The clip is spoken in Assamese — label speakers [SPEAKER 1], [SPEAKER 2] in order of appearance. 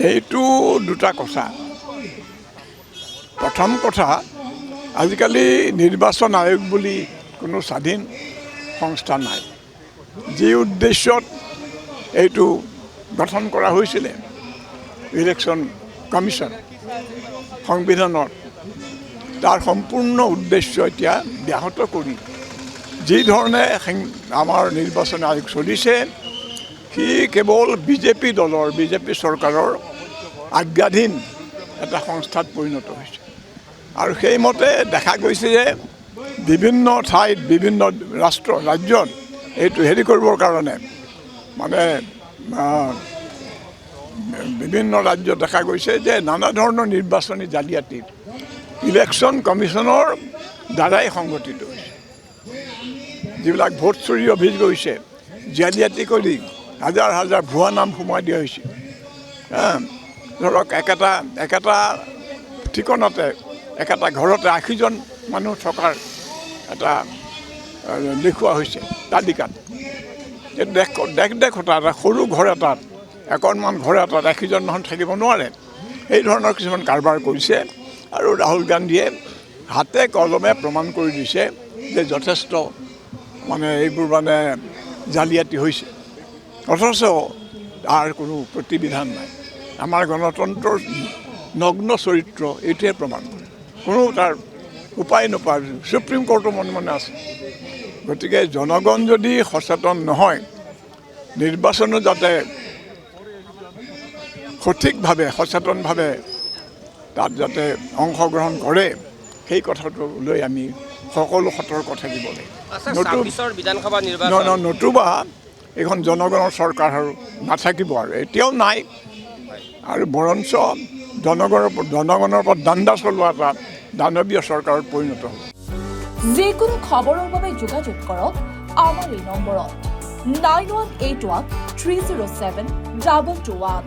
[SPEAKER 1] এইটো দুটা কথা। প্ৰথম কথা, আজিকালি নিৰ্বাচন আয়োগ বুলি কোনো স্বাধীন সংস্থা নাই। যি উদ্দেশ্যত এইটো গঠন কৰা হৈছিলে ইলেকশ্যন কমিশ্যন সংবিধানত, তাৰ সম্পূৰ্ণ উদ্দেশ্য এতিয়া ব্যাহত কৰি যি ধৰণে আমাৰ নিৰ্বাচন আয়োগ চলিছে, সি কেৱল বিজেপি চৰকাৰৰ আজ্ঞাধীন এটা সংস্থাত পৰিণত হৈছে। আৰু সেইমতে দেখা গৈছে যে বিভিন্ন ঠাইত বিভিন্ন ৰাজ্যত এইটো হেৰি কৰিবৰ কাৰণে মানে বিভিন্ন ৰাজ্যত দেখা গৈছে যে নানা ধৰণৰ নিৰ্বাচনী জালিয়াতি ইলেকশ্যন কমিশ্যনৰ দ্বাৰাই সংগঠিত হৈছে। যিবিলাক ভোট চুৰি অভিযোগ হৈছে, জালিয়াতি কৰি হাজাৰ হাজাৰ ভুৱা নাম সোমাই দিয়া হৈছে। ধৰক একেটা ঠিকনাতে একেটা ঘৰতে 80জন মানুহ থকাৰ এটা দেখুওৱা হৈছে তালিকাত। দেখোঁতা এটা সৰু ঘৰ এটাত, অকণমান ঘৰ এটাত 80জন মানুহ থাকিব নোৱাৰে। এই ধৰণৰ কিছুমান কাৰবাৰ কৰিছে। আৰু ৰাহুল গান্ধীয়ে হাতে কলমে প্ৰমাণ কৰি দিছে যে যথেষ্ট মানে এইবোৰ মানে জালিয়াতি হৈছে, অথচ তাৰ কোনো প্ৰতিবিধান নাই। আমাৰ গণতন্ত্ৰৰ নগ্ন চৰিত্ৰ এইটোৱে প্ৰমাণ কৰে। কোনো তাৰ উপায় নোপায়। সুপ্ৰিম কোৰ্টৰ মনে আছে। গতিকে জনগণ যদি সচেতন নহয়, নিৰ্বাচনো যাতে সঠিকভাৱে সচেতনভাৱে তাত যাতে অংশগ্ৰহণ কৰে, সেই কথাটো লৈ আমি সকলো সতৰ্ক থাকিব লাগে। নতুবা এইখন জনগণৰ চৰকাৰ আৰু নাথাকিব, আৰু এতিয়াও নাই। আৰু বৰঞ্চ জনগণৰ ওপৰত দাণ্ডা চলোৱা এটা দানৱীয় চৰকাৰত পৰিণত হ'ব।
[SPEAKER 2] যিকোনো খবৰৰ বাবে যোগাযোগ কৰক আমাৰ এই নম্বৰত 9181 307 2221।